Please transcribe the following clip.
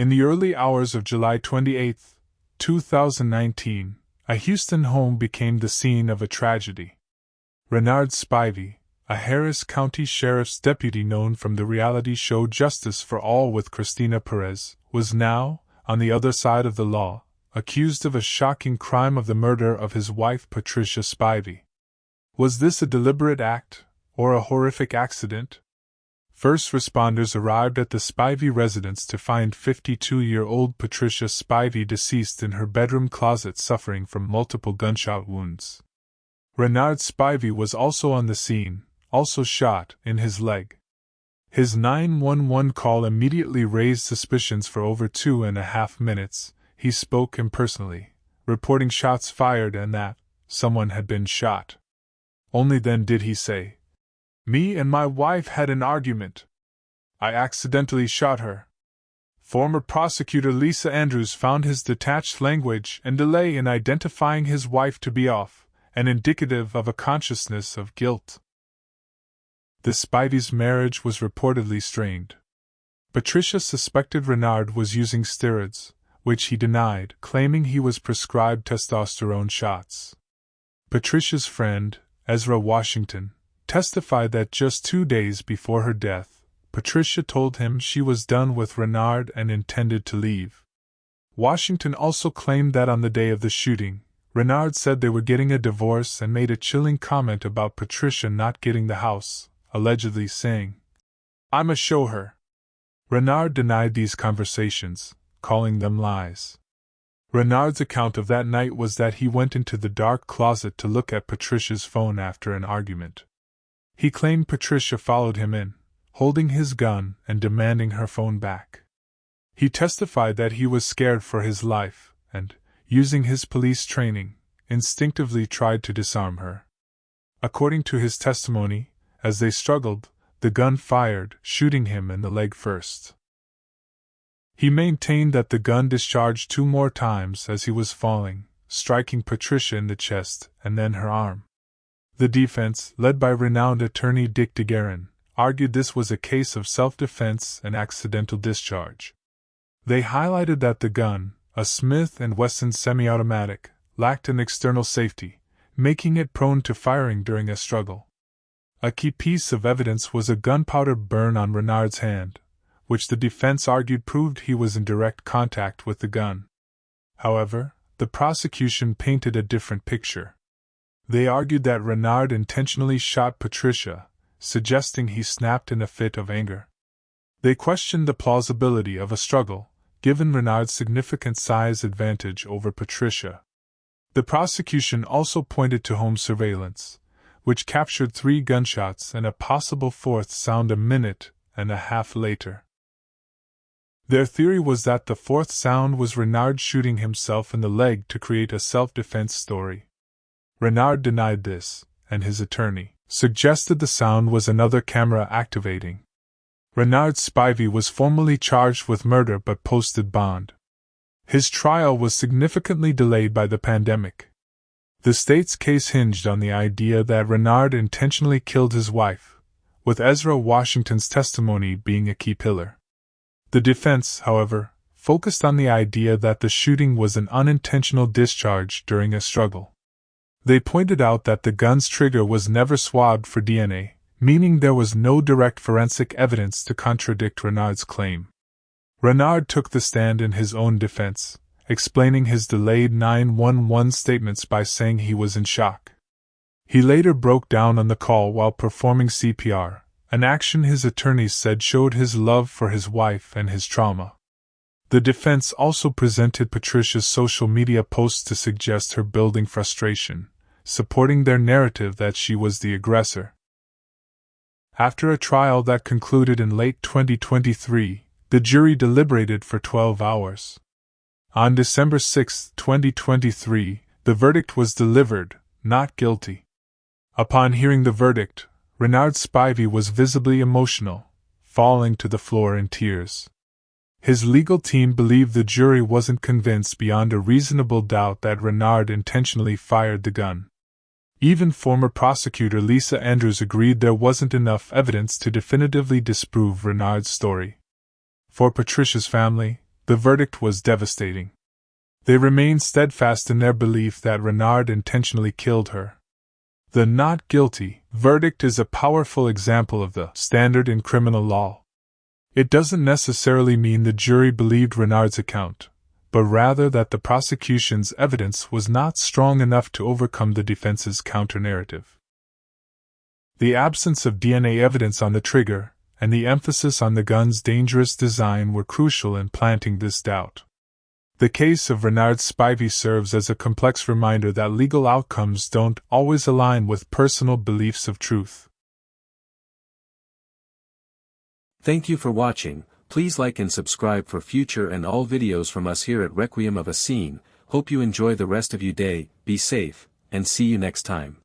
In the early hours of July 28, 2019, a Houston home became the scene of a tragedy. Renard Spivey, a Harris County Sheriff's deputy known from the reality show Justice for All with Christina Perez, was now, on the other side of the law, accused of a shocking crime of the murder of his wife Patricia Spivey. Was this a deliberate act, or a horrific accident? First responders arrived at the Spivey residence to find 52-year-old Patricia Spivey deceased in her bedroom closet suffering from multiple gunshot wounds. Renard Spivey was also on the scene, also shot in his leg. His 911 call immediately raised suspicions for over 2.5 minutes. He spoke impersonally, reporting shots fired and that someone had been shot. Only then did he say, "Me and my wife had an argument. I accidentally shot her." Former prosecutor Lisa Andrews found his detached language and delay in identifying his wife to be off, and indicative of a consciousness of guilt. The Spiveys' marriage was reportedly strained. Patricia suspected Renard was using steroids, which he denied, claiming he was prescribed testosterone shots. Patricia's friend, Ezra Washington, testified that just 2 days before her death, Patricia told him she was done with Renard and intended to leave. Washington also claimed that on the day of the shooting, Renard said they were getting a divorce and made a chilling comment about Patricia not getting the house, allegedly saying, "I'ma show her." Renard denied these conversations, calling them lies. Renard's account of that night was that he went into the dark closet to look at Patricia's phone after an argument. He claimed Patricia followed him in, holding his gun and demanding her phone back. He testified that he was scared for his life and, using his police training, instinctively tried to disarm her. According to his testimony, as they struggled, the gun fired, shooting him in the leg first. He maintained that the gun discharged 2 more times as he was falling, striking Patricia in the chest and then her arm. The defense, led by renowned attorney Dick DeGuerin, argued this was a case of self-defense and accidental discharge. They highlighted that the gun, a Smith & Wesson semi-automatic, lacked an external safety, making it prone to firing during a struggle. A key piece of evidence was a gunpowder burn on Renard's hand, which the defense argued proved he was in direct contact with the gun. However, the prosecution painted a different picture. They argued that Renard intentionally shot Patricia, suggesting he snapped in a fit of anger. They questioned the plausibility of a struggle, given Renard's significant size advantage over Patricia. The prosecution also pointed to home surveillance, which captured 3 gunshots and a possible 4th sound a minute and a half later. Their theory was that the 4th sound was Renard shooting himself in the leg to create a self-defense story. Renard denied this, and his attorney suggested the sound was another camera activating. Renard Spivey was formally charged with murder but posted bond. His trial was significantly delayed by the pandemic. The state's case hinged on the idea that Renard intentionally killed his wife, with Ezra Washington's testimony being a key pillar. The defense, however, focused on the idea that the shooting was an unintentional discharge during a struggle. They pointed out that the gun's trigger was never swabbed for DNA, meaning there was no direct forensic evidence to contradict Renard's claim. Renard took the stand in his own defense, explaining his delayed 911 statements by saying he was in shock. He later broke down on the call while performing CPR, an action his attorneys said showed his love for his wife and his trauma. The defense also presented Patricia's social media posts to suggest her building frustration, supporting their narrative that she was the aggressor. After a trial that concluded in late 2023, the jury deliberated for 12 hours. On December 6, 2023, the verdict was delivered, not guilty. Upon hearing the verdict, Renard Spivey was visibly emotional, falling to the floor in tears. His legal team believed the jury wasn't convinced beyond a reasonable doubt that Renard intentionally fired the gun. Even former prosecutor Lisa Andrews agreed there wasn't enough evidence to definitively disprove Renard's story. For Patricia's family, The verdict was devastating. They remained steadfast in their belief that Renard intentionally killed her. The not guilty verdict is a powerful example of the standard in criminal law. It doesn't necessarily mean the jury believed Renard's account, but rather that the prosecution's evidence was not strong enough to overcome the defense's counter-narrative. The absence of DNA evidence on the trigger, and the emphasis on the gun's dangerous design were crucial in planting this doubt. The case of Renard Spivey serves as a complex reminder that legal outcomes don't always align with personal beliefs of truth. Thank you for watching. Please like and subscribe for future and all videos from us here at Requiem of a Scene. Hope you enjoy the rest of your day, be safe, and see you next time.